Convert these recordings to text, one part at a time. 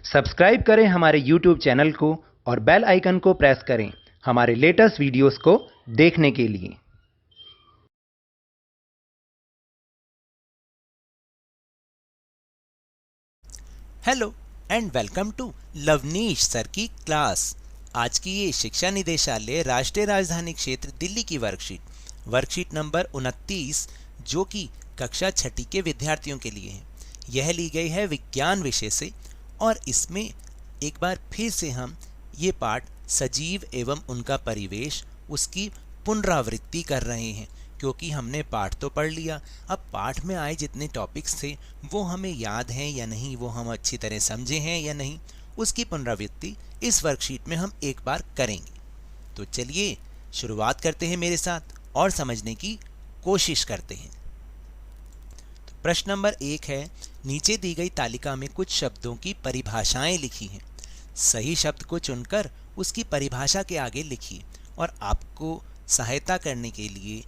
Subscribe करें हमारे YouTube channel को और बेल आइकन को प्रेस करें हमारे लेटेस्ट वीडियोस को देखने के लिए। Hello and welcome to Lavneesh sir की क्लास। आज की ये शिक्षा निदेशालय राष्ट्रीय राजधानी क्षेत्र दिल्ली की वर्कशीट नंबर 29 जो कि कक्षा छठी के विद्यार्थियों के लिए है। यह ली गई है विज्ञान विषय से और इसमें एक बार फिर से हम ये पाठ सजीव एवं उनका परिवेश उसकी पुनरावृत्ति कर रहे हैं, क्योंकि हमने पाठ तो पढ़ लिया। अब पाठ में आए जितने टॉपिक्स थे वो हमें याद हैं या नहीं, वो हम अच्छी तरह समझे हैं या नहीं, उसकी पुनरावृत्ति इस वर्कशीट में हम एक बार करेंगे। तो चलिए शुरुआत करते हैं मेरे साथ और समझने की कोशिश करते हैं। तो प्रश्न नंबर 1 है, नीचे दी गई तालिका में कुछ शब्दों की परिभाषाएं लिखी हैं। सही शब्द को चुनकर उसकी परिभाषा के आगे लिखिए और आपको सहायता करने के लिए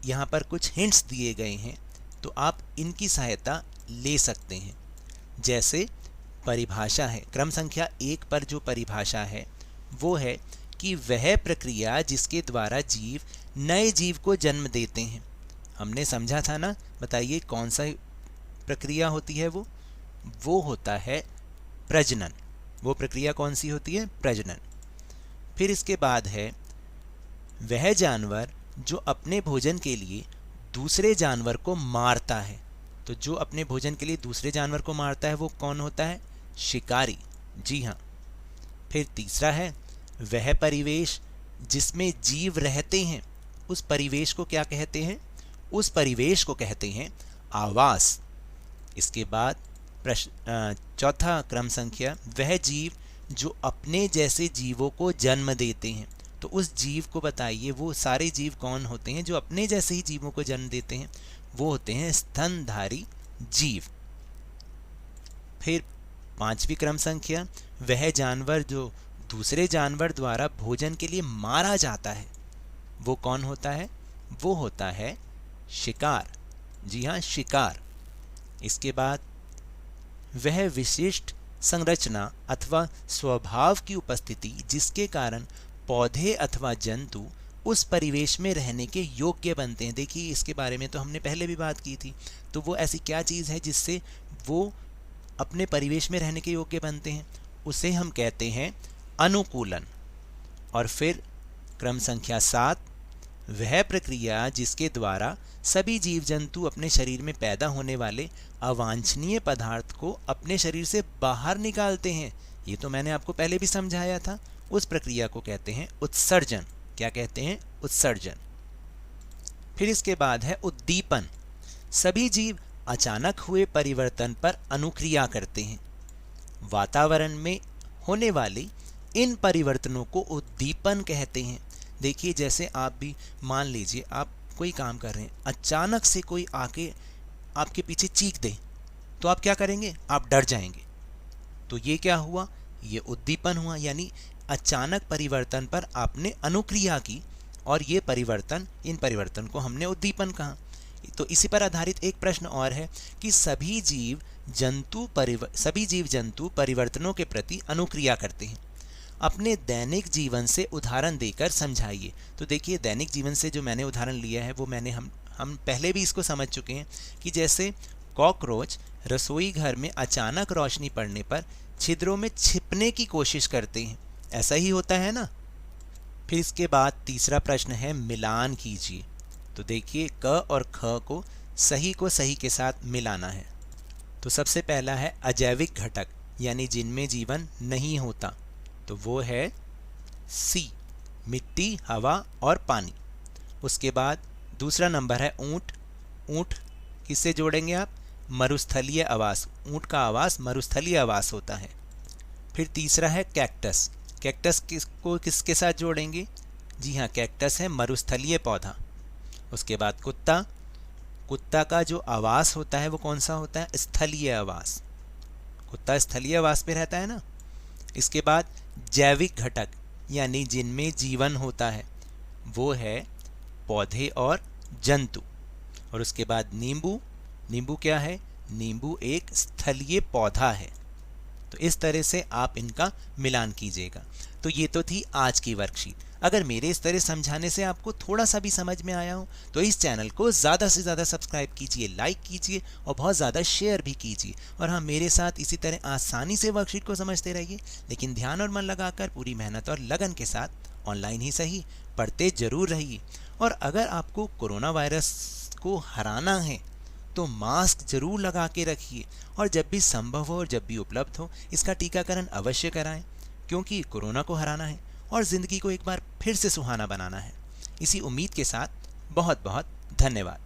यहाँ पर कुछ हिंट्स दिए गए हैं, तो आप इनकी सहायता ले सकते हैं। जैसे परिभाषा है, क्रम संख्या 1 पर जो परिभाषा है वो है कि वह प्रक्रिया जिसके द्वारा जीव नए जीव को जन्म देते हैं। हमने समझा था ना, बताइए कौन सा प्रक्रिया होती है वो होता है प्रजनन। वो प्रक्रिया कौन सी होती है? प्रजनन। फिर इसके बाद है वह जानवर जो अपने भोजन के लिए दूसरे जानवर को मारता है। तो जो अपने भोजन के लिए दूसरे जानवर को मारता है वो कौन होता है? शिकारी। जी हाँ। फिर तीसरा है वह परिवेश जिसमें जीव रहते हैं, उस परिवेश को क्या कहते हैं? उस परिवेश को कहते हैं आवास। इसके बाद चौथा क्रम संख्या, वह जीव जो अपने जैसे जीवों को जन्म देते हैं। तो उस जीव को बताइए, वो सारे जीव कौन होते हैं जो अपने जैसे ही जीवों को जन्म देते हैं? वो होते हैं स्तनधारी जीव। फिर पांचवी क्रम संख्या, वह जानवर जो दूसरे जानवर द्वारा भोजन के लिए मारा जाता है, वो कौन होता है? वो होता है शिकार। जी हाँ, शिकार। इसके बाद वह विशिष्ट संरचना अथवा स्वभाव की उपस्थिति जिसके कारण पौधे अथवा जंतु उस परिवेश में रहने के योग्य बनते हैं। देखिए इसके बारे में तो हमने पहले भी बात की थी। तो वो ऐसी क्या चीज़ है जिससे वो अपने परिवेश में रहने के योग्य बनते हैं? उसे हम कहते हैं अनुकूलन। और फिर क्रम संख्या 7, वह प्रक्रिया जिसके द्वारा सभी जीव जंतु अपने शरीर में पैदा होने वाले अवांछनीय पदार्थ को अपने शरीर से बाहर निकालते हैं। ये तो मैंने आपको पहले भी समझाया था। उस प्रक्रिया को कहते हैं उत्सर्जन। क्या कहते हैं? उत्सर्जन। फिर इसके बाद है उद्दीपन। सभी जीव अचानक हुए परिवर्तन पर अनुक्रिया करते हैं। वातावरण में होने वाले इन परिवर्तनों को उद्दीपन कहते हैं। देखिए जैसे आप भी मान लीजिए आप कोई काम कर रहे हैं, अचानक से कोई आके आपके पीछे चीख दे, तो आप क्या करेंगे? आप डर जाएंगे। तो ये क्या हुआ? ये उद्दीपन हुआ, यानी अचानक परिवर्तन पर आपने अनुक्रिया की और ये परिवर्तन, इन परिवर्तन को हमने उद्दीपन कहा। तो इसी पर आधारित एक प्रश्न और है कि सभी जीव जंतु परिवर्तनों के प्रति अनुक्रिया करते हैं। अपने दैनिक जीवन से उदाहरण देकर समझाइए। तो देखिए दैनिक जीवन से जो मैंने उदाहरण लिया है वो हम पहले भी इसको समझ चुके हैं कि जैसे कॉकरोच रसोई घर में अचानक रोशनी पड़ने पर छिद्रों में छिपने की कोशिश करते हैं, ऐसा ही होता है ना। फिर इसके बाद तीसरा प्रश्न है मिलान कीजिए। तो देखिए क और ख को सही के साथ मिलाना है। तो सबसे पहला है अजैविक घटक, यानी जिनमें जीवन नहीं होता। तो वो है सी, मिट्टी, हवा और पानी। उसके बाद दूसरा नंबर है ऊंट। ऊंट किससे जोड़ेंगे आप? मरुस्थलीय आवास। ऊंट का आवास मरुस्थलीय आवास होता है। फिर तीसरा है कैक्टस। कैक्टस किसके साथ जोड़ेंगे? जी हाँ, कैक्टस है मरुस्थलीय पौधा। उसके बाद कुत्ता। कुत्ता का जो आवास होता है वो कौन सा होता है? स्थलीय आवास। कुत्ता स्थलीय आवास पे रहता है ना। इसके बाद जैविक घटक, यानी जिनमें जीवन होता है, वो है पौधे और जंतु। और उसके बाद नींबू। नींबू क्या है? नींबू एक स्थलीय पौधा है। तो इस तरह से आप इनका मिलान कीजिएगा। तो ये तो थी आज की वर्कशीट। अगर मेरे इस तरह समझाने से आपको थोड़ा सा भी समझ में आया हो तो इस चैनल को ज़्यादा से ज़्यादा सब्सक्राइब कीजिए, लाइक कीजिए और बहुत ज़्यादा शेयर भी कीजिए। और हाँ, मेरे साथ इसी तरह आसानी से वर्कशीट को समझते रहिए, लेकिन ध्यान और मन लगाकर पूरी मेहनत और लगन के साथ ऑनलाइन ही सही पढ़ते जरूर रहिए। और अगर आपको कोरोना वायरस को हराना है तो मास्क जरूर लगा के रखिए और जब भी संभव हो और जब भी उपलब्ध हो इसका टीकाकरण अवश्य कराएं, क्योंकि कोरोना को हराना है और ज़िंदगी को एक बार फिर से सुहाना बनाना है। इसी उम्मीद के साथ बहुत बहुत धन्यवाद।